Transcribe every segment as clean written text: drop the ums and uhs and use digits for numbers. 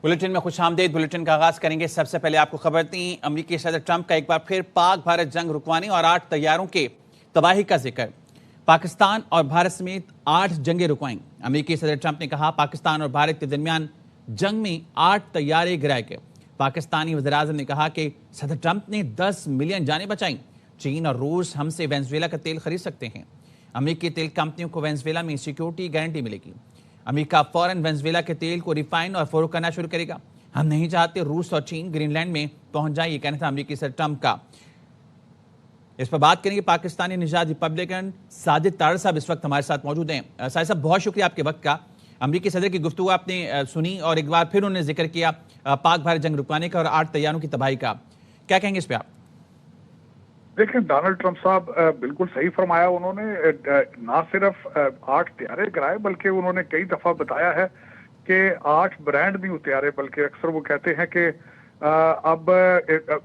Bulletin में खुश आमदेद। Bulletin का आगाज करेंगे। सबसे पहले आपको खबर दी, अमेरिकी सदर ट्रंप का एक बार फिर पाक भारत जंग रुकवाने और 8 तैयारों के तबाही का जिक्र। पाकिस्तान और भारत समेत 8 जंगें रुकवाई। अमेरिकी सदर ट्रंप ने कहा, पाकिस्तान और भारत के दरमियान जंग में 8 तैयारे गिराए गए। पाकिस्तानी वज़ीर-ए-आज़म ने कहा कि सदर ट्रंप ने 10 मिलियन जानें बचाई। चीन और रूस हमसे वेनेजुएला का तेल खरीद सकते हैं। अमेरिकी तेल कंपनियों को वेनेजुएला में सिक्योरिटी गारंटी मिलेगी। अमेरिका फौरन वेनेजुएला के तेल को रिफाइन और फरोख्त करना शुरू करेगा। हम नहीं चाहते रूस और चीन ग्रीनलैंड में पहुंच जाए, ये कहना था अमेरिकी सदर ट्रंप का। इस पर बात करेंगे। पाकिस्तानी निजात रिपब्लिकन साजिद तारड़ साहब इस वक्त हमारे साथ मौजूद हैं। साजिद साहब, बहुत शुक्रिया आपके वक्त का। अमेरिकी सदर की गुफ्तगू आपने सुनी और एक बार फिर उन्होंने जिक्र किया पाक भारत जंग रुकवाने का और 8 तैयारों की तबाही का। क्या कहेंगे इस पर आप? देखिए, डोनाल्ड ट्रंप साहब बिल्कुल सही फरमाया। उन्होंने ना सिर्फ 8 तैयारे कराए, बल्कि उन्होंने कई दफा बताया है कि 8 ब्रांड भी उतारे। बल्कि अक्सर वो कहते हैं कि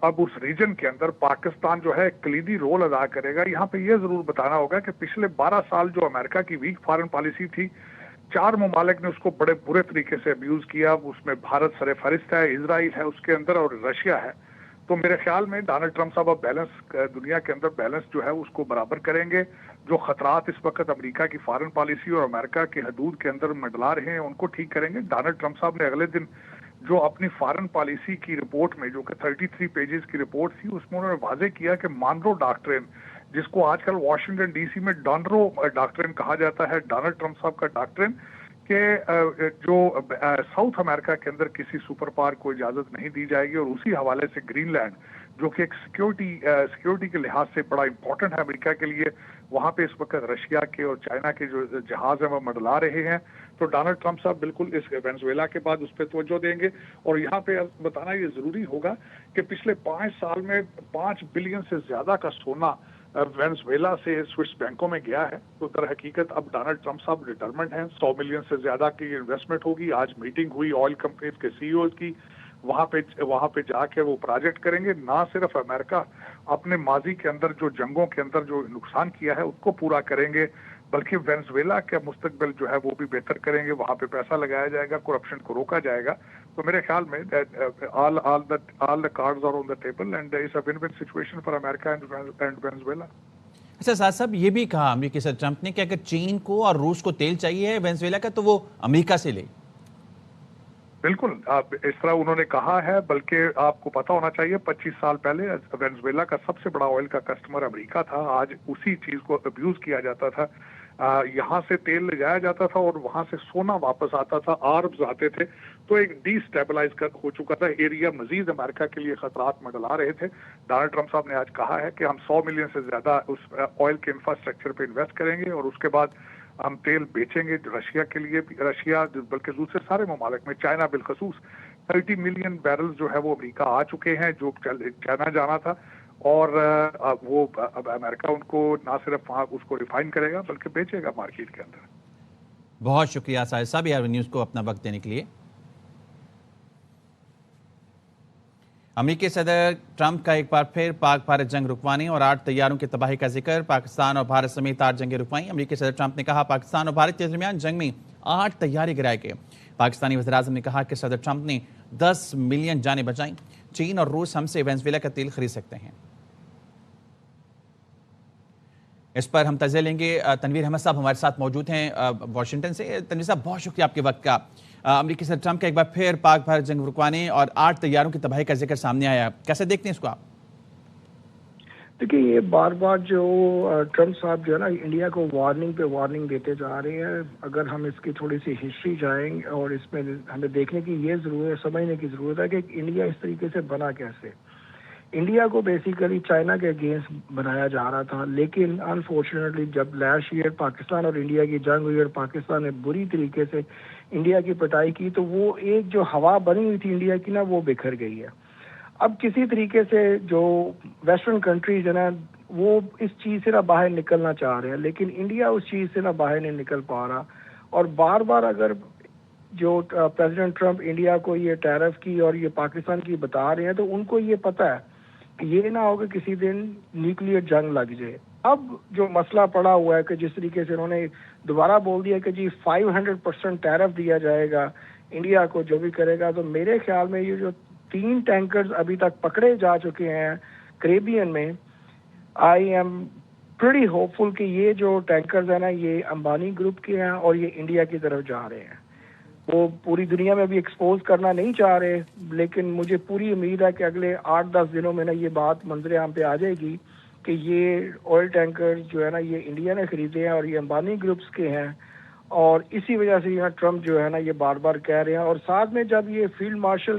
अब उस रीजन के अंदर पाकिस्तान जो है कलीदी रोल अदा करेगा। यहाँ पे ये जरूर बताना होगा कि पिछले 12 साल जो अमेरिका की वीक फॉरेन पॉलिसी थी, 4 ममालिक ने उसको बड़े बुरे तरीके से अब्यूज किया। उसमें भारत सरे फहरिस्त है, इजराइल है उसके अंदर, और रशिया है। तो मेरे ख्याल में डोनाल्ड ट्रंप साहब अब बैलेंस, दुनिया के अंदर बैलेंस जो है उसको बराबर करेंगे। जो खतरात इस वक्त अमेरिका की फॉरेन पॉलिसी और अमेरिका की हदूद के अंदर मंडला रहे हैं उनको ठीक करेंगे। डोनाल्ड ट्रंप साहब ने अगले दिन जो अपनी फॉरेन पॉलिसी की रिपोर्ट में, जो कि 33 पेजेस की रिपोर्ट थी, उसमें उन्होंने वाजे किया कि मॉनरो डॉक्ट्रिन, जिसको आजकल वाशिंगटन डीसी में डॉनरो डॉक्ट्रिन कहा जाता है, डोनाल्ड ट्रंप साहब का डॉक्ट्रिन, कि जो साउथ अमेरिका के अंदर किसी सुपर पावर को इजाजत नहीं दी जाएगी। और उसी हवाले से ग्रीनलैंड, जो कि एक सिक्योरिटी के लिहाज से बड़ा इंपॉर्टेंट है अमेरिका के लिए, वहां पे इस वक्त रशिया के और चाइना के जो जहाज हैं वो मंडला रहे हैं। तो डोनाल्ड ट्रंप साहब बिल्कुल इस वेनेजुएला के बाद उस पर तवज्जो देंगे। और यहाँ पे बताना ये जरूरी होगा कि पिछले 5 साल में 5 बिलियन से ज्यादा का सोना वेनेजुएला से स्विस बैंकों में गया है। तो दर हकीकत अब डोनाल्ड ट्रंप साहब डिटरमेंट हैं। 100 मिलियन से ज्यादा की इन्वेस्टमेंट होगी। आज मीटिंग हुई ऑयल कंपनीज के सीईओ की, वहां पे जाके वो प्रोजेक्ट करेंगे। ना सिर्फ अमेरिका अपने माजी के अंदर जो जंगों के अंदर जो नुकसान किया है उसको पूरा करेंगे, बल्कि वेनेजुएला का मुस्तकबिल जो है वो भी बेहतर करेंगे। वहां पे पैसा लगाया जाएगा, करप्शन को रोका जाएगा। तो मेरे ख्याल में all the cards are on the table and it's a win-win situation for America and Venezuela. अच्छा साथ साहब, ये भी कहा अमेरिकी सदर ट्रंप ने कि अगर चीन को और रूस को तेल चाहिए वेनेजुएला का तो वो अमेरिका से ले। बिल्कुल, इस तरह उन्होंने कहा है। बल्कि आपको पता होना चाहिए 25 साल पहले वेनेजुएला का सबसे बड़ा ऑयल का कस्टमर अमेरिका था। आज उसी चीज को अब्यूज किया जाता था। यहाँ से तेल ले जाया जाता था और वहां से सोना वापस आता था, आर्म्स आते थे। तो एक डिस्टेबलाइज हो चुका था एरिया। मजीद अमेरिका के लिए खतरात मंडला रहे थे। डोनाल्ड ट्रंप साहब ने आज कहा है कि हम 100 मिलियन से ज्यादा उस ऑयल के इंफ्रास्ट्रक्चर पे इन्वेस्ट करेंगे और उसके बाद हम तेल बेचेंगे रशिया के लिए। रशिया बल्कि दूसरे सारे ममालिक में, चाइना बिलखसूस 30 मिलियन बैरल जो है वो अमेरिका आ चुके हैं, जो चाइना जाना था। और वो अब अमेरिका उनको ना सिर्फ वहां उसको रिफाइन करेगा बल्कि बेचेगा मार्केट के अंदर। बहुत शुक्रिया साहिद साहब यार न्यूज़ को अपना वक्त देने के लिए। अमेरिकी सदर ट्रंप का एक बार फिर पाक भारत जंग रुकवाने और 8 तैयारों की तबाही का जिक्र। पाकिस्तान और भारत समेत 8 जंगें रुकवाई। अमेरिकी सदर ट्रंप ने कहा, पाकिस्तान और भारत के दरमियान जंग में 8 तैयारे गिराए गए। पाकिस्तानी वज़ीर-ए-आज़म ने कहा कि सदर ट्रंप ने 10 मिलियन जानें बचाई। चीन और रूस हमसे वेनेजुएला का तेल खरीद सकते हैं। इस पर हम तज़िया लेंगे। तनवीर अहमद साहब हमारे साथ मौजूद हैं वाशिंगटन से। तनवीर साहब, बहुत शुक्रिया आपके वक्त का। अमेरिकी सदर ट्रंप का एक बार फिर पाक भारत जंग रुकवाने और 8 तैयारों की तबाही का जिक्र सामने आया। कैसे देखते हैं इसको आप? देखिए, ये बार बार जो ट्रंप साहब जो है ना, इंडिया को वार्निंग पे वार्निंग देते जा रहे हैं। अगर हम इसकी थोड़ी सी हिस्ट्री जाएंगे और इसमें हमें देखने की ये जरूरत है, समझने की जरूरत है कि इंडिया इस तरीके से बना कैसे। इंडिया को बेसिकली चाइना के अगेंस्ट बनाया जा रहा था, लेकिन अनफॉर्चुनेटली जब लास्ट ईयर पाकिस्तान और इंडिया की जंग हुई और पाकिस्तान ने बुरी तरीके से इंडिया की पिटाई की, तो वो एक जो हवा बनी हुई थी इंडिया की ना, वो बिखर गई है। अब किसी तरीके से जो वेस्टर्न कंट्रीज है ना, वो इस चीज से ना बाहर निकलना चाह रहे हैं, लेकिन इंडिया उस चीज से ना बाहर नहीं निकल पा रहा। और बार बार अगर जो प्रेसिडेंट ट्रंप इंडिया को ये टैरिफ की और ये पाकिस्तान की बता रहे हैं, तो उनको ये पता है कि ये ना हो कि किसी दिन न्यूक्लियर जंग लग जाए। अब जो मसला पड़ा हुआ है कि जिस तरीके से उन्होंने दोबारा बोल दिया कि जी 500% टैरिफ दिया जाएगा انڈیا کو جو بھی کرے گا. تو میرے خیال میں یہ جو 3 ٹینکرز ابھی تک پکڑے جا چکے ہیں کریبین میں, آئی ایم پریٹی ہوپ فل کہ یہ جو ٹینکرز ہیں نا یہ امبانی گروپ کے ہیں اور یہ انڈیا کی طرف جا رہے ہیں. وہ پوری دنیا میں بھی ایکسپوز کرنا نہیں چاہ رہے, لیکن مجھے پوری امید ہے کہ اگلے 8-10 دنوں میں نا یہ بات منظر عام پہ آ جائے گی کہ یہ آئل ٹینکر جو ہے نا یہ انڈیا نے خریدے ہیں اور یہ امبانی گروپس کے ہیں, اور اسی وجہ سے یہاں ٹرمپ جو ہے نا یہ بار بار کہہ رہے ہیں. اور ساتھ میں جب یہ field marshal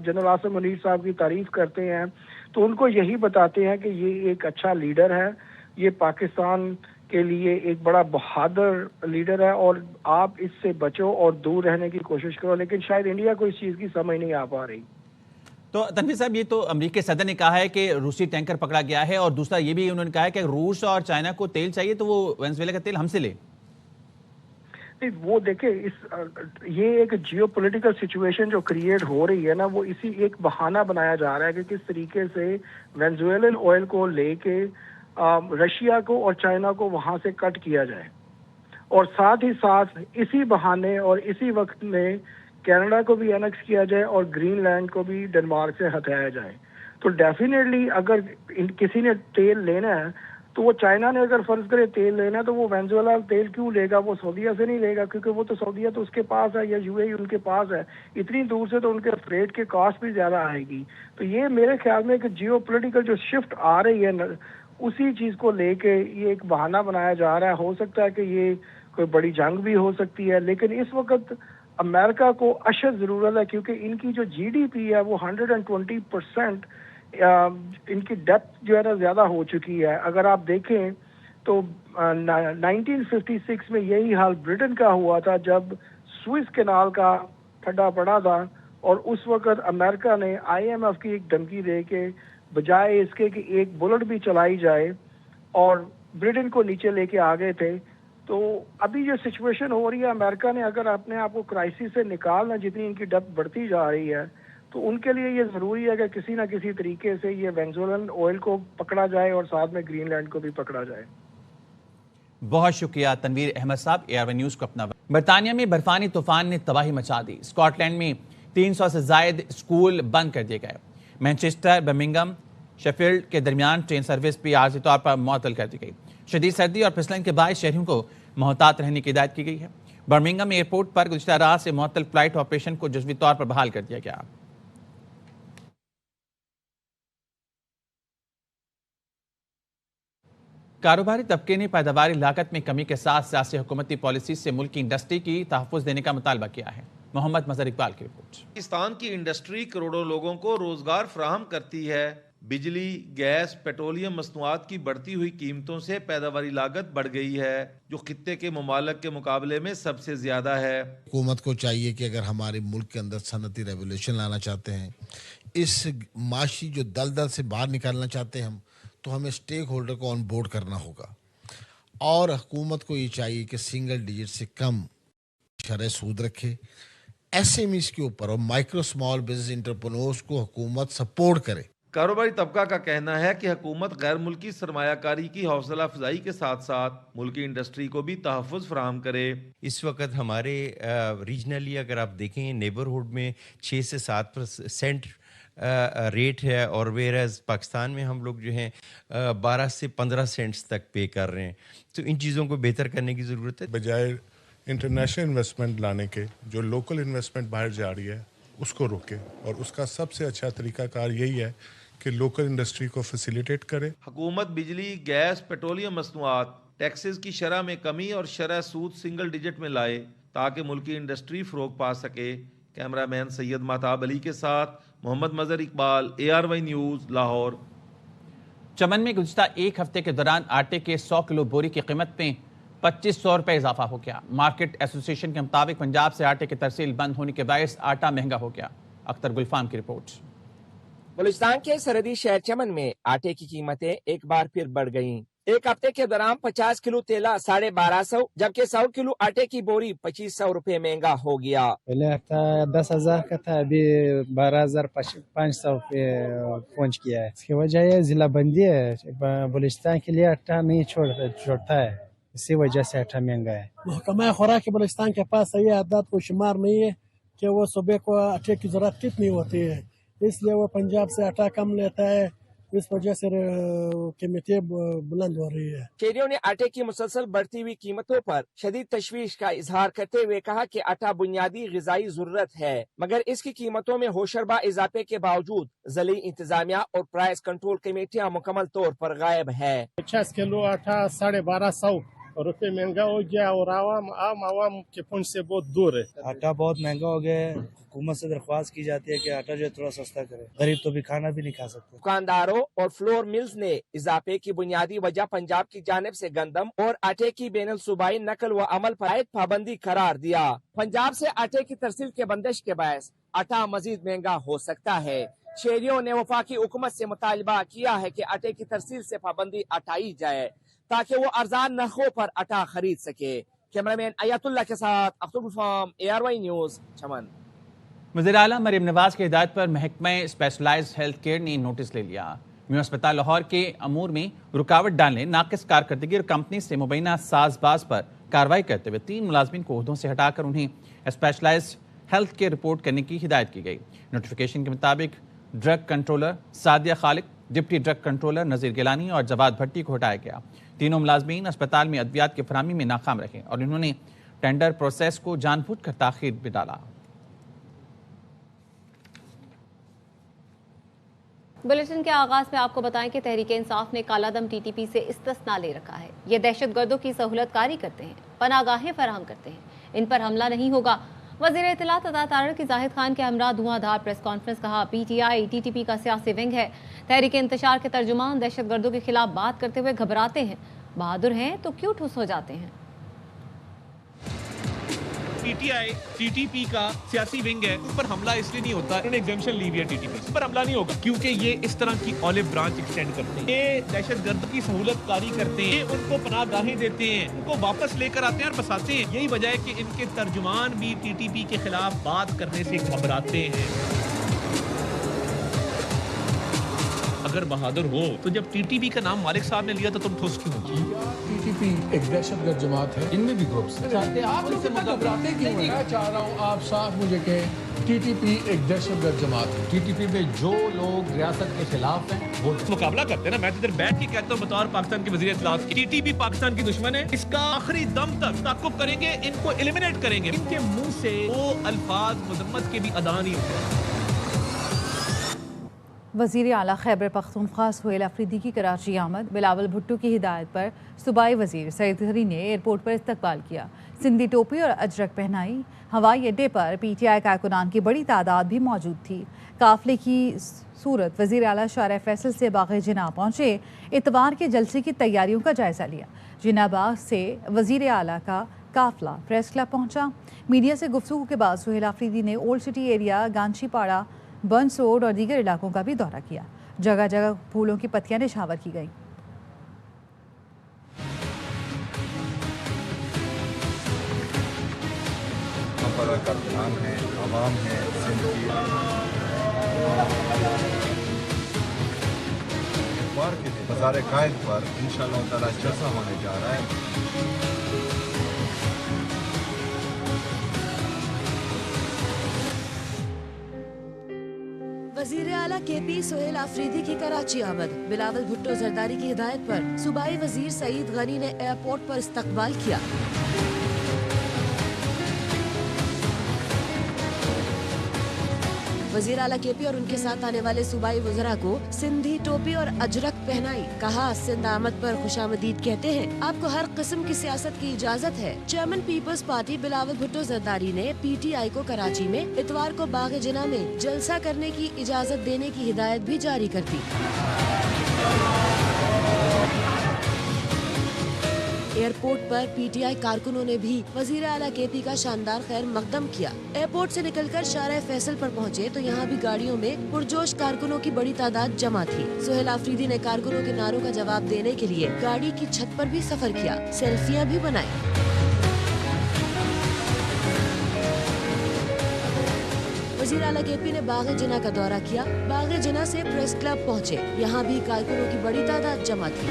general Asim Munir صاحب کی تعریف کرتے ہیں تو ان کو یہی بتاتے ہیں کہ یہ ایک اچھا لیڈر ہے, یہ پاکستان کے لیے ایک بڑا بہادر لیڈر ہے اور آپ اس سے بچو اور دور رہنے کی کوشش کرو. لیکن شاید انڈیا کو اس چیز کی سمجھ نہیں آ پا رہی. تو تنویر صاحب, یہ تو امریکی صدر نے کہا ہے کہ روسی ٹینکر پکڑا گیا ہے, اور دوسرا یہ بھی انہوں نے کہا ہے کہ روس اور چائنا کو تیل چاہیے تو وہ وینزویلا کا تیل ہم سے لے. وہ دیکھیں یہ ایک جیو پولیٹیکل سچویشن جو کریٹ ہو رہی ہے نا, وہ اسی ایک بہانہ بنایا جا رہا ہے کہ کس طریقے سے وینزویلن آئل کو لے کے رشیا کو اور چائنا کو وہاں سے کٹ کیا جائے, اور ساتھ ہی ساتھ اسی بہانے اور اسی وقت میں کینیڈا کو بھی انیکس کیا جائے اور گرین لینڈ کو بھی ڈنمارک سے ہٹایا جائے. تو ڈیفینیٹلی اگر کسی نے تیل لینا ہے تو وہ چائنا نے اگر فرض کرے تیل لینا ہے تو وہ وینزویلا تیل کیوں لے گا, وہ سعودیہ سے نہیں لے گا, کیونکہ وہ تو سعودیہ تو اس کے پاس ہے یا یو اے ای ان کے پاس ہے. اتنی دور سے تو ان کے فریٹ کے کاسٹ بھی زیادہ آئے گی. تو یہ میرے خیال میں کہ جیو پولیٹیکل جو شفٹ آ رہی ہے اسی چیز کو لے کے یہ ایک بہانہ بنایا جا رہا ہے. ہو سکتا ہے کہ یہ کوئی بڑی جنگ بھی ہو سکتی ہے, لیکن اس وقت امریکہ کو اشد ضرورت ہے کیونکہ ان کی جو جی ڈی پی ہے وہ 120% ان کی ڈیپتھ جو ہے نا زیادہ ہو چکی ہے. اگر آپ دیکھیں تو 1956 میں یہی حال برٹن کا ہوا تھا جب سوئس کینال کا کھڈا پڑا تھا, اور اس وقت امریکہ نے آئی ایم ایف کی ایک دھمکی دے کے بجائے اس کے کہ ایک بلٹ بھی چلائی جائے اور برٹن کو نیچے لے کے آ گئے تھے. تو ابھی جو سچویشن ہو رہی ہے امریکہ نے اگر اپنے آپ کو کرائسس سے نکالنا, جتنی ان کی ڈیپتھ بڑھتی جا رہی ہے, تو ان کے لیے یہ ضروری ہے کہ کسی نہ کسی طریقے سے یہ وینزویلن آئل کو پکڑا جائے اور ساتھ میں گرین لینڈ کو بھی پکڑا جائے. بہت شکریہ تنویر احمد صاحب, AR1 نیوز کو اپنا. برطانیہ میں برفانی طوفان نے تباہی مچا دی. اسکاٹ لینڈ میں 300 سے زائد اسکول بند کر دیے گئے. مینچسٹر, برمنگھم, شیفیلڈ کے درمیان ٹرین سروس بھی عارضی طور پر معطل کر دی گئی. شدید سردی اور پھسلن کے باعث شہریوں کو محتاط رہنے کی ہدایت کی گئی ہے. برمنگھم ایئرپورٹ پر گزشتہ رات سے معطل فلائٹ آپریشن کو جزوی طور پر بحال کر دیا گیا. کاروباری طبقے نے پیداواری لاگت میں کمی کے ساتھ سیاسی حکومتی پالیسی سے ملکی انڈسٹری کی تحفظ دینے کا مطالبہ کیا ہے. محمد مظہر اقبال کی رپورٹ. پاکستان کی انڈسٹری کروڑوں لوگوں کو روزگار فراہم کرتی ہے. بجلی, گیس, پیٹرولیم مصنوعات کی بڑھتی ہوئی قیمتوں سے پیداواری لاگت بڑھ گئی ہے جو خطے کے ممالک کے مقابلے میں سب سے زیادہ ہے. حکومت کو چاہیے کہ اگر ہمارے ملک کے اندر صنعتی ریولیوشن لانا چاہتے ہیں, اس معاشی جو دلدل سے باہر نکالنا چاہتے ہیں ہم, تو ہمیں اسٹیک ہولڈر کو آن بورڈ کرنا ہوگا. اور حکومت کو یہ چاہیے کہ سنگل ڈیجٹ سے کم شرح سود رکھے. ایس ایم ایز کے اوپر اور مائکرو اسمال بزنس انٹرپرینورز کو حکومت سپورٹ کرے. کاروباری طبقہ کا کہنا ہے کہ حکومت غیر ملکی سرمایہ کاری کی حوصلہ افزائی کے ساتھ ساتھ ملکی انڈسٹری کو بھی تحفظ فراہم کرے. اس وقت ہمارے ریجنلی اگر آپ دیکھیں نیبرہڈ میں 6 سے 7% ریٹ ہے, اور ویئرز پاکستان میں ہم لوگ جو ہیں 12 سے 15 سینٹس تک پے کر رہے ہیں. تو ان چیزوں کو بہتر کرنے کی ضرورت ہے. بجائے انٹرنیشنل انویسٹمنٹ لانے کے جو لوکل انویسٹمنٹ باہر جا رہی ہے اس کو روکے, اور اس کا سب سے اچھا طریقہ کار یہی ہے کہ لوکل انڈسٹری کو فیسیلیٹیٹ کرے. حکومت بجلی, گیس, پیٹرولیم مصنوعات, ٹیکسز کی شرح میں کمی اور شرح سود سنگل ڈیجٹ میں لائے تاکہ ملکی انڈسٹری فروغ پا سکے. کیمرہ مین سید مہتاب علی کے ساتھ محمد مظہر اقبال, AR1 نیوز, لاہور. چمن میں گزشتہ ایک ہفتے کے دوران آٹے کے 100 کلو بوری کی قیمت میں 2500 روپے اضافہ ہو گیا. مارکیٹ ایسوسی ایشن کے مطابق پنجاب سے آٹے کی ترسیل بند ہونے کے باعث آٹا مہنگا ہو گیا. اختر گلفام کی رپورٹ. بلوچستان کے سرحدی شہر چمن میں آٹے کی قیمتیں ایک بار پھر بڑھ گئیں. ایک ہفتے کے دوران 50 کلو تیلا 1250, جبکہ 100 کلو آٹے کی بوری 2500 روپے مہنگا ہو گیا. پہلے تھا 10,000 کا تھا, ابھی 12,500 پہ پہنچ گیا ہے. اس کی وجہ یہ ضلع بندی ہے, بلوچستان کے لیے آٹا نہیں چھوڑتا ہے, اسی وجہ سے آٹا مہنگا ہے. محکمہ خوراک بلوچستان کے پاس صحیح اعداد و شمار نہیں ہے कि वो सुबह को आटे की ज़रूरत कितनी होती है, इसलिए वो पंजाब से आटा कम लेता है, इस वजह से कीमतें बुलंद हो रही है। शहरियों ने आटे की मुसलसल बढ़ती हुई कीमतों पर शदीद तशवीश का इजहार करते हुए कहा कि आटा बुनियादी ग़िज़ाई ज़रूरत है, मगर इसकी कीमतों में होशरबा इजाफे के बावजूद ज़िली इंतजामिया और प्राइस कंट्रोल कमेटियाँ मुकम्मल तौर पर गायब है। 50 किलो आटा 1250 रुपये महंगा हो गया और आवाम के पहुंच से बहुत दूर है। आटा बहुत महंगा हो गया है, हुकूमत से दरख्वास्त की जाती है कि आटा जो है थोड़ा सस्ता करे, गरीब तो भी खाना भी नहीं खा सकते। दुकानदारों और फ्लोर मिल्स ने इजाफे की बुनियादी वजह पंजाब की जानिब से गंदम और आटे की बैनुल सूबाई नकल व अमल पर आयद पाबंदी करार दिया। पंजाब से आटे की तरसील के बंदिश के बायस आटा मजीद महंगा हो सकता है। शहरियों ने वफाकी हुकूमत से मुतालबा किया है कि आटे की तरसील से पाबंदी हटाई जाए ताकि वो अर्जान नरखों पर आटा खरीद सके। कैमरामैन अयातुल्लाह के साथ अख्तर फार्म, ARY न्यूज़, चमन। वज़ीर आला मरीम नवाज की हिदायत पर महकमा स्पेशलाइज्ड हेल्थ केयर ने नोटिस ले लिया। म्यू अस्पताल लाहौर के अमूर में रुकावट डालने, नाकिस कारकर्दगी और कंपनी से मुबैना साजबाज पर कार्रवाई करते हुए 3 मुलाजमीन को ओहदों से हटाकर उन्हें स्पेशलाइज्ड हेल्थ केयर रिपोर्ट करने की हिदायत की गई। नोटिफिकेशन के मुताबिक drug controller Sadia Khaliq, deputy drug controller Nazir Gilani और जवाद भट्टी को हटाया गया। तीनों मुलाजमीन अस्पताल में अद्वियात की फराहमी में नाकाम रहे और इन्होंने टेंडर प्रोसेस को जानबूझकर ताखीर में डाला। बुलेटिन के आगाज में आपको बताएं कि तहरीक इंसाफ ने कालादम TTP से इस्तिस्ना ले रखा है। ये दहशतगर्दों की सहूलत कारी करते हैं, पनागाहें फराहम करते हैं, इन पर हमला नहीं होगा। वज़ीर इत्तलात अता तारिक की जाहिद खान के हमरा धुआंधार प्रेस कॉन्फ्रेंस कहा, PTI TTP का सियासी विंग है। तहरीक इंतशार के तर्जुमान दहशतगर्दों के खिलाफ बात करते हुए घबराते हैं, बहादुर हैं तो क्यों ठुस हो जाते हैं। PTI TTP का सियासी विंग है, उस पर हमला इसलिए नहीं होता, उन्होंने एग्जेम्पशन ली हुई है TTP, उस पर हमला नहीं होगा क्योंकि ये इस तरह की ऑलिव ब्रांच एक्सटेंड करते हैं, ये दहशतगर्द की सहूलत कारी करते हैं, उनको पनाहगाहें देते हैं, उनको वापस लेकर आते हैं और बसाते हैं। यही वजह है कि इनके तर्जुमान भी TTP के खिलाफ बात करने से घबराते हैं। अगर बहादुर हो तो जब TTP का नाम मालिक साहब ने लिया तो तुम ठोस क्यों हो? TTP एक दहशतगर्द जमात है, इनमें भी ग्रुप्स हैं। आप लोग घबराते क्यों हैं? मैं चाह रहा हूँ आप साफ मुझे कहें, TTP एक दहशतगर्द जमात है। TTP में जो लोग रियासत के खिलाफ हैं वो मुकाबला करते हैं ना। मैं तो इधर बैठ के कहता हूँ बतौर पाकिस्तान के वज़ीर इत्तलात की, TTP पाकिस्तान की दुश्मन है, इसका आखिरी दम तक ताक़ुब करेंगे, इनको एलिमिनेट करेंगे। इनके मुंह से वो अल्फाज मज़म्मत के भी अदा नहीं होते। वज़ीर आला खैबर पख्तूनख्वा सुहेल अफरीदी की कराची आमद। बिलावल भुट्टो की हिदायत पर सूबाई वज़ीर सईद गनी ने एयरपोर्ट पर इस्तकबाल किया, सिंधी टोपी और अजरक पहनाई। हवाई अड्डे पर PTI कारकुनान की बड़ी तादाद भी मौजूद थी। काफिले की सूरत वज़ीर आला शारह फैसल से बाग़ जिना पहुँचे, इतवार के जलसे की तैयारियों का जायज़ा लिया। जिना बाग से वज़ीर आला का काफिला प्रेस क्लब पहुँचा। मीडिया से गुफ्तगू के बाद सुहेल अफरीदी ने old city area, Ganchipara, Burns Road और दीगर इलाकों का भी दौरा किया। जगह जगह फूलों की पत्तियां निछावर की गईं। कारकुनान है, आवाम है, इतवार के दिन बाज़ार कायद पर इंशाअल्लाह ताला जलसा होने जा रहा है। वज़ीर आला KP सुहेल अफरीदी की कराची आमद। बिलावल भुट्टो जरदारी की हिदायत पर सूबाई वज़ीर सईद गनी ने एयरपोर्ट पर इस्तकबाल किया। वज़ीर आला KP और उनके साथ आने वाले सूबाई वज़रा को सिंधी टोपी और अजरक पहनाई। कहा, सिंध आमद पर खुशामदीद कहते हैं, आपको हर किस्म की सियासत की इजाज़त है। Chairman Peoples Party Bilawal Bhutto Zardari ने PTI को कराची में इतवार को बाग़ जिना में जलसा करने की इजाज़त देने की हिदायत भी जारी कर दी। एयरपोर्ट पर PTI कारकुनों ने भी वज़ीर आला KP का शानदार खैर मकदम किया। एयरपोर्ट से निकलकर शारह फैसल पर पहुंचे तो यहाँ भी गाड़ियों में पुरजोश कारकुनों की बड़ी तादाद जमा थी। सुहेल अफरीदी ने कारकुनों के नारों का जवाब देने के लिए गाड़ी की छत पर भी सफर किया, सेल्फियां भी बनाई। वज़ीर आला KP ने बाग़ जिना का दौरा किया। बाग़ जिना से प्रेस क्लब पहुँचे, यहाँ भी कारकुनों की बड़ी तादाद जमा थी।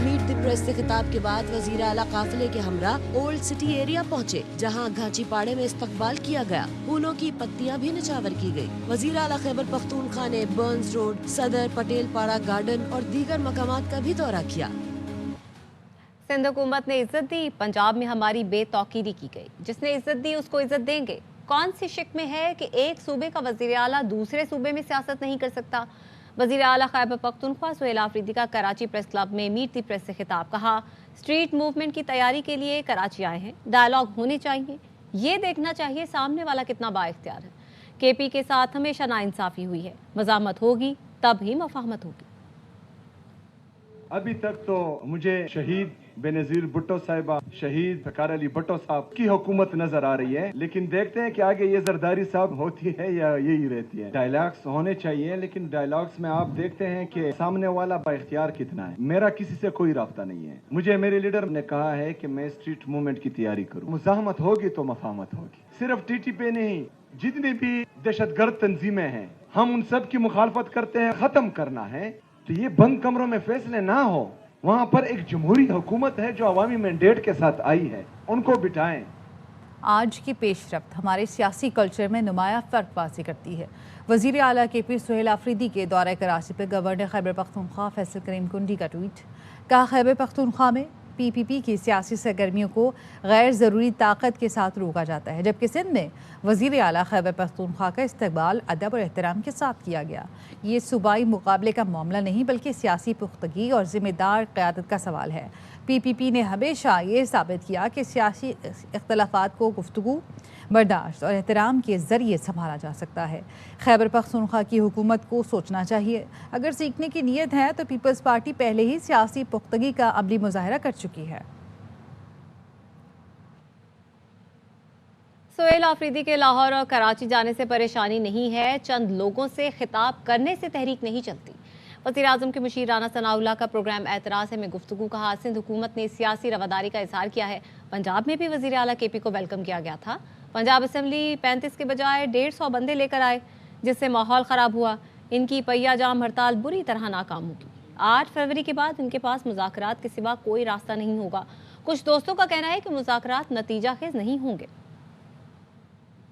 मीट द प्रेस से खिताब के बाद वजीर आला काफिले के हमरा ओल्ड सिटी एरिया पहुँचे, जहाँ घाची पाड़े में इस्तकबाल किया गया। फूलों की पत्तियाँ भी निछावर की गयी। वजीर आला खैबर पख्तूनख्वा ने बर्न्स रोड, सदर, पटेल पाड़ा गार्डन और दीगर मकामात का भी दौरा किया। सिंध हुकूमत ने इज्जत दी, पंजाब में हमारी बेतौकीरी की गई। जिसने इज्जत दी उसको इज्जत देंगे। कौन सी शिक में है कि एक सूबे का वजीर आला दूसरे सूबे में सियासत नहीं कर सकता। वजीर आला खैबर पख्तूनख्वा सुहेल आफरीदी का कराची प्रेस क्लब में मीट दी प्रेस से खिताब। कहा, स्ट्रीट मूवमेंट की तैयारी के लिए कराची आए हैं, डायलॉग होने चाहिए, ये देखना चाहिए सामने वाला कितना बाइख्तियार है। केपी के साथ हमेशा नाइंसाफी हुई है, मज़ामत होगी तब ही मफाहमत होगी। अभी तक तो मुझे शहीद बेनज़ीर भुट्टो साहिबा, शहीद फ़ख़र अली भुट्टो साहब की हुकूमत नजर आ रही है, लेकिन देखते हैं कि आगे ये जरदारी साहब होती है या यही रहती है। डायलॉग्स होने चाहिए, लेकिन डायलॉग्स में आप देखते हैं कि सामने वाला बाइख्तियार कितना है। मेरा किसी से कोई राब्ता नहीं है। मुझे मेरे लीडर ने कहा है कि मैं स्ट्रीट मूवमेंट की तैयारी करूँ। मुज़ाहमत होगी तो मफाहमत होगी। सिर्फ टीटीपी नहीं, जितनी भी दहशतगर्द तंजीमें हैं, हम उन सब की मुखालफत करते हैं। खत्म करना है तो ये बंद कमरों में फैसले ना हो, वहाँ पर एक जमहूरी हुकूमत है जो अवामी मैंडेट के साथ आई है, उनको बिठाएं। आज की पेशरफ्त हमारे सियासी कल्चर में नुमाया फ़र्क वाज़ेह करती है। वज़ीर आला केपी सुहेल आफरीदी के दौरे कराची पर गवर्नर खैबर पख्तूनख्वा फैसल करीम कुंडी का ट्वीट। कहा, खैबर पख्तूनख्वा में पीपीपी की सियासी सरगर्मियों को गैर ज़रूरी ताकत के साथ रोका जाता है, जबकि सिंध में वज़ीर आला खैबर पख्तूनख्वा का इस्तकबाल अदब और एहतराम के साथ किया गया। ये सूबाई मुकाबले का मामला नहीं बल्कि सियासी पुख्तगी और ज़िम्मेदार क़यादत का सवाल है। पीपीपी ने हमेशा ये साबित किया कि सियासी इख्तलाफात को गुफ्तगू, बर्दाश्त और एहतराम के ज़रिए संभाला जा सकता है। खैबर पख्तूनख्वा की हुकूमत को सोचना चाहिए, अगर सीखने की नीयत है तो पीपल्स पार्टी पहले ही सियासी पुख्तगी का अमली मुजाहरा कर चुकी है। सुहेल आफरीदी के लाहौर और कराची जाने से परेशानी नहीं है, चंद लोगों से खिताब करने से तहरीक नहीं चलती। वज़ीर आज़म के मुशीर राना सनाउल्लाह का प्रोग्राम एतराज़ में गुफ्तगू। कहा, सिंध हुकूमत ने सियासी रवादारी का इजहार किया है। पंजाब में भी वज़ीर आला केपी को वेलकम किया गया था। पंजाब असम्बली 35 के बजाय 150 बंदे लेकर आए, जिससे माहौल ख़राब हुआ। इनकी पहिया जाम हड़ताल बुरी तरह नाकाम होगी। 8 फरवरी के बाद इनके पास मुज़ाकरात के सिवा कोई रास्ता नहीं होगा। कुछ दोस्तों का कहना है कि मुज़ाकरात नतीजा खेज नहीं होंगे।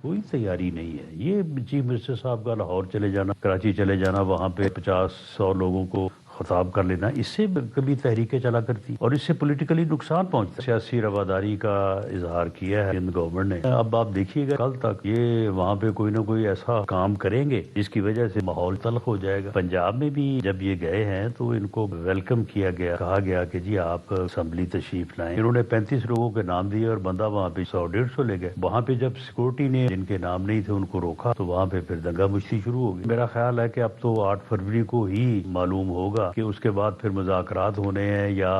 कोई तैयारी नहीं है। ये चीफ मिनिस्टर साहब का लाहौर चले जाना, कराची चले जाना, वहाँ पे 50-100 लोगों को खिताब कर लेना, इससे कभी तहरीकें चला करती और इससे पॉलिटिकली नुकसान पहुंचता। सियासी रवादारी का इजहार किया है हिंद गवर्नमेंट ने। अब आप देखिएगा कल तक ये वहाँ पे कोई ना कोई ऐसा काम करेंगे जिसकी वजह से माहौल तल्ख हो जाएगा। पंजाब में भी जब ये गए हैं तो इनको वेलकम किया गया, कहा गया कि जी आप असम्बली तशरीफ लाएं। इन्होंने 35 लोगों के नाम दिए और बंदा वहाँ पे 100-150 ले गए। वहाँ पे जब सिक्योरिटी ने जिनके नाम नहीं थे उनको रोका तो वहाँ पे फिर दंगा मुश्ती शुरू हो गई। मेरा ख्याल है कि अब तो 8 फरवरी को ही मालूम होगा कि उसके बाद फिर मुज़ाकरात होने हैं या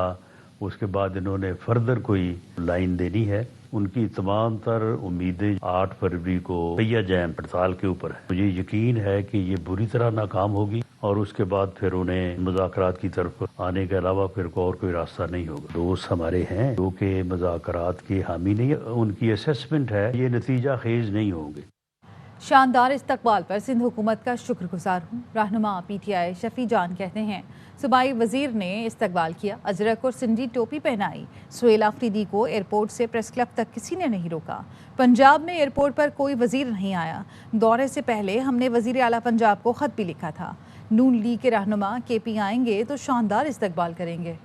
उसके बाद इन्होंने फर्दर कोई लाइन देनी है। उनकी तमाम तर उम्मीदें 8 फरवरी को पहिया जैम हड़ताल के ऊपर है। मुझे यकीन है कि ये बुरी तरह नाकाम होगी और उसके बाद फिर उन्हें मुज़ाकरात की तरफ आने के अलावा फिर और कोई रास्ता नहीं होगा। दोस्त हमारे हैं जो कि मुज़ाकरात के हामी नहीं, उनकी असेसमेंट है ये नतीजा खेज नहीं होंगे। शानदार इस्तकबाल पर सिंध हुकूमत का शुक्रगुजार हूँ। रहनुमा PTI शफी जान कहते हैं, सूबाई वजीर ने इस्तकबाल किया, अजरक और सिंधी टोपी पहनाई। सुहेल आफरीदी को एयरपोर्ट से प्रेस क्लब तक किसी ने नहीं रोका। पंजाब में एयरपोर्ट पर कोई वजीर नहीं आया। दौरे से पहले हमने वजीर आला पंजाब को ख़त भी लिखा था। नून लीग के रहनुमा KP आएंगे तो शानदार इस्तकबाल करेंगे।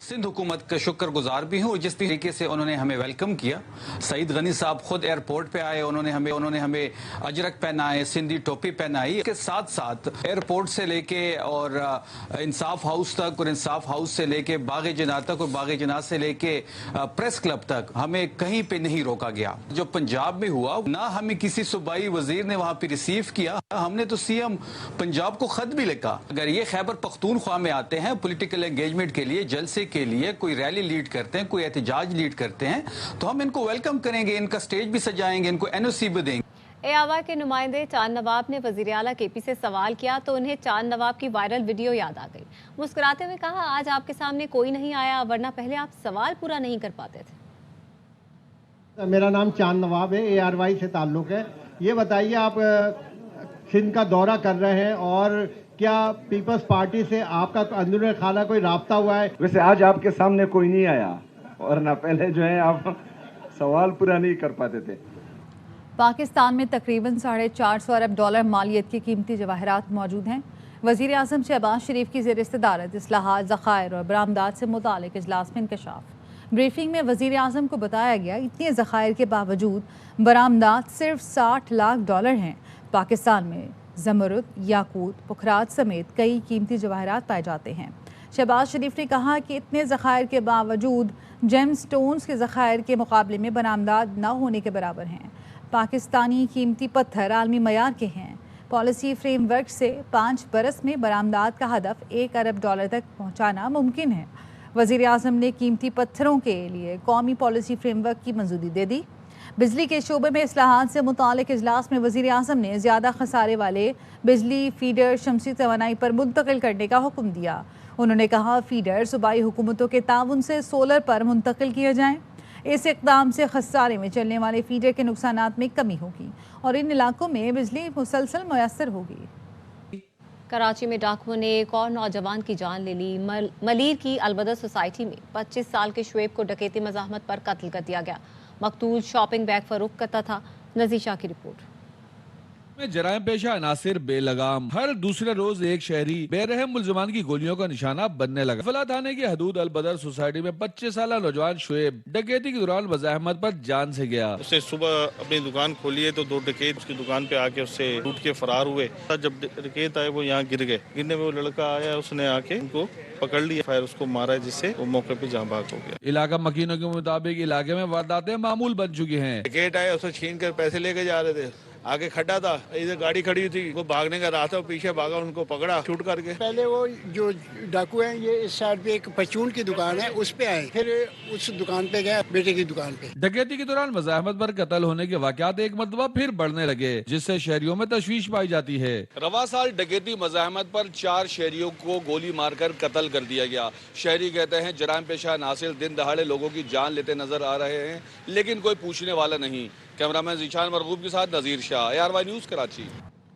सिंध हुकूमत का शुक्रगुजार भी हूँ जिस तरीके से उन्होंने हमें वेलकम किया। सईद गनी साहब खुद एयरपोर्ट पे आए, उन्होंने हमें अजरक पहनाए, सिंधी टोपी पहनाई। इसके साथ साथ एयरपोर्ट से लेके और इंसाफ हाउस तक और इंसाफ हाउस से लेके बाग़ जिन्ना तक और बाग़ जिन्ना से लेके प्रेस क्लब तक हमें कहीं पे नहीं रोका गया। जो पंजाब में हुआ ना हमें किसी सूबाई वजीर ने वहाँ पे रिसीव किया, हमने तो CM पंजाब को खत भी लिखा। अगर ये खैबर पख्तूनख्वा में आते हैं पॉलिटिकल एंगेजमेंट के लिए, जलसे के लिए, कोई रैली लीड करते हैं, कोई एहतजाज लीड करते हैं, तो हम इनको वेलकम करेंगे, इनका स्टेज भी सजाएंगे, इनको NOC भी देंगे। एआवा के नुमाइंदे चांद नवाब ने वजीर आला KP से सवाल किया तो उन्हें चांद नवाब की वायरल वीडियो याद आ गई। मुस्कुराते हुए कहा, आज आपके सामने कोई नहीं आया, वरना पहले आप सवाल पूरा नहीं कर पाते थे। मेरा नाम चांद नवाब है, ARY से ताल्लुक है। ये बताइए, आप सिंध का दौरा कर रहे हैं और کیا پیپلز پارٹی سے آپ کا اندرون خانہ کوئی رابطہ ہوا ہے؟ ویسے آج آپ کے سامنے کوئی نہیں آیا اور نہ پہلے جو ہے آپ سوال پورا نہیں کر پاتے تھے. پاکستان میں تقریباً $450 ارب مالیت کے قیمتی جواہرات موجود ہیں. وزیر اعظم شہباز شریف کی زیر صدارت اصلاحات، ذخائر اور برآمدات سے متعلق اجلاس میں انکشاف. بریفنگ میں وزیر اعظم کو بتایا گیا اتنے ذخائر کے باوجود برآمدات صرف $60 لاکھ ہیں. پاکستان میں زمرد، یاقوت، پکھرات سمیت کئی قیمتی جواہرات پائے جاتے ہیں. شہباز شریف نے کہا کہ اتنے ذخائر کے باوجود جیم سٹونز کے ذخائر کے مقابلے میں برآمدات نہ ہونے کے برابر ہیں. پاکستانی قیمتی پتھر عالمی معیار کے ہیں. پالیسی فریم ورک سے 5 برس میں برآمدات کا ہدف $1 ارب تک پہنچانا ممکن ہے. وزیر اعظم نے قیمتی پتھروں کے لیے قومی پالیسی فریم ورک کی منظوری دے دی. بجلی کے شعبے میں اصلاحات سے متعلق اجلاس میں وزیر اعظم نے زیادہ خسارے والے بجلی فیڈر شمسی توانائی پر منتقل کرنے کا حکم دیا. انہوں نے کہا فیڈر صوبائی حکومتوں کے تعاون سے سولر پر منتقل کیے جائیں. اس اقدام سے خسارے میں چلنے والے فیڈر کے نقصانات میں کمی ہوگی اور ان علاقوں میں بجلی مسلسل میسر ہوگی. کراچی میں ڈاکوؤں نے ایک اور نوجوان کی جان لے لی. ملیر کی البدر سوسائٹی میں 25 سال کے شعیب کو ڈکیتی مزاحمت پر قتل کر دیا گیا. مقتول شاپنگ بیگ فروخت کرتا تھا. نذیر شاہ کی رپورٹ. میں جرائم پیشہ عناصر بے لگام. ہر دوسرے روز ایک شہری بے رحم ملزمان کی گولیوں کا نشانہ بننے لگا. فلا تھانے کی حدود البدر سوسائٹی میں 25 سالہ نوجوان شعیب ڈکیتی کے دوران مزاحمت پر جان سے گیا. اس نے صبح اپنی دکان کھولی ہے تو 2 ڈکیت اس کی دکان پہ آ کے اس سے لوٹ کے فرار ہوئے. جب ڈکیت آئے وہ یہاں گر گئے. گرنے میں وہ لڑکا آیا، اس نے آ کے ان کو پکڑ لیا، پھر اس کو مارا جس سے وہ موقع پہ جہاں بھاگ ہو گیا. علاقہ مکینوں کے مطابق علاقے میں وارداتیں معمول بن چکی ہیں. ڈکیت آئے، اسے چھین کر پیسے لے کے جا رہے تھے. آگے کھڈا تھا، ادھر گاڑی کھڑی تھی، وہ بھاگنے کا راستہ پیچھے بھاگا، ان کو پکڑا شوٹ کر کے. پہلے وہ جو ڈاکو ہیں یہ اس سائڈ پہ ایک پرچون کی دکان ہے اس پہ آئے، پھر اس دکان پہ گئے بیٹے کی دکان پہ. ڈکیتی کے دوران مزاحمت پر قتل ہونے کے واقعات ایک مرتبہ پھر بڑھنے لگے، جس سے شہریوں میں تشویش پائی جاتی ہے. رواں سال ڈکیتی مزاحمت پر 4 شہریوں کو گولی مار کر قتل کر دیا گیا. شہری کہتے ہیں جرائم پیشہ عناصر دن دہاڑے لوگوں کی جان لیتے نظر آ رہے ہیں لیکن کوئی پوچھنے والا نہیں. کیمرامین ذیشان مرغوب کے ساتھ نذیر شاہ، ARY نیوز کراچی.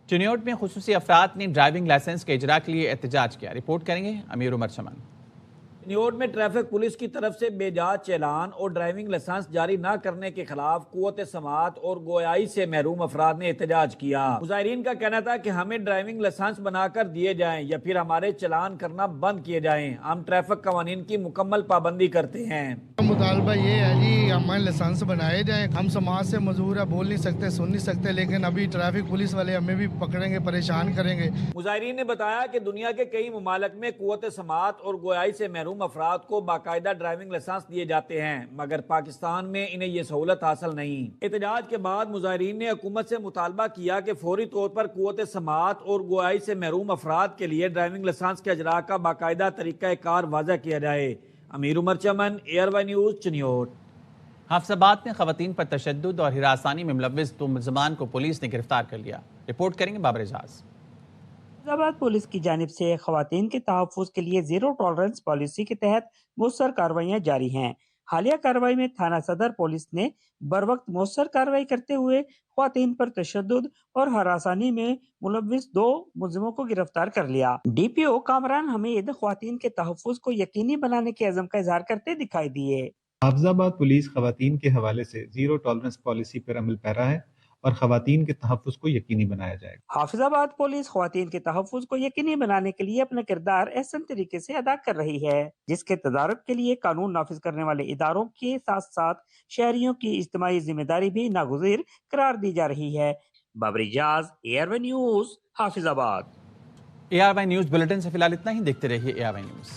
چنیوٹ میں خصوصی افراد نے ڈرائیونگ لائسنس کے اجرا کے لیے احتجاج کیا. رپورٹ کریں گے امیر عمر چمن. چنیوٹ میں ٹریفک پولیس کی طرف سے بے جا چالان اور ڈرائیونگ لائسنس جاری نہ کرنے کے خلاف قوت سماعت اور گویائی سے محروم افراد نے احتجاج کیا. مظاہرین کا کہنا تھا کہ ہمیں ڈرائیونگ لائسنس بنا کر دیے جائیں یا پھر ہمارے چالان کرنا بند کیے جائیں. ہم ٹریفک قوانین کی مکمل پابندی کرتے ہیں. مطالبہ یہ ہے جی ہمارے لائسنس بنائے جائیں. ہم سماج سے مزدور ہے، بول نہیں سکتے، سن نہیں سکتے، لیکن ابھی ٹریفک پولیس والے ہمیں بھی پکڑیں گے، پریشان کریں گے. مظاہرین نے بتایا کہ دنیا کے کئی ممالک میں قوت سماعت اور گویائی سے محروم افراد کو باقاعدہ ڈرائیونگ لائسنس دیے جاتے ہیں مگر پاکستان میں انہیں یہ سہولت حاصل نہیں. احتجاج کے بعد مظاہرین نے حکومت سے مطالبہ کیا کہ فوری طور پر قوت سماعت اور گویائی سے محروم افراد کے لیے ڈرائیونگ لائسنس کے اجراء کا باقاعدہ طریقہ کار واضح کیا جائے. امیر عمر چمن، ARY نیوز، چنیوٹ. حافظ آباد میں خواتین پر تشدد اور ہراسانی میں ملوث 2 ملزمان کو پولیس نے گرفتار کر لیا. رپورٹ کریں گے بابر اعجاز. حافظ آباد پولیس کی جانب سے خواتین کے تحفظ کے لیے زیرو ٹالرنس پالیسی کے تحت مؤثر کارروائیاں جاری ہیں. حالیہ کارروائی میں تھانہ صدر پولیس نے بروقت مؤثر کارروائی کرتے ہوئے خواتین پر تشدد اور ہراسانی میں ملوث 2 ملزموں کو گرفتار کر لیا. DPO کامران حمید خواتین کے تحفظ کو یقینی بنانے کے عزم کا اظہار کرتے دکھائی دیے. حافظ آباد پولیس خواتین کے حوالے سے زیرو ٹالرنس پالیسی پر عمل پیرا ہے اور خواتین کے تحفظ کو یقینی بنایا جائے گا. حافظ آباد پولیس خواتین کے تحفظ کو یقینی بنانے کے لیے اپنا کردار احسن طریقے سے ادا کر رہی ہے، جس کے تدارک کے لیے قانون نافذ کرنے والے اداروں کے ساتھ ساتھ شہریوں کی اجتماعی ذمہ داری بھی ناگزیر قرار دی جا رہی ہے. بابر اعجاز، ARY نیوز، حافظ آباد. ARY نیوز بلیٹن سے فی الحال اتنا ہی. دیکھتے رہیے ARY نیوز.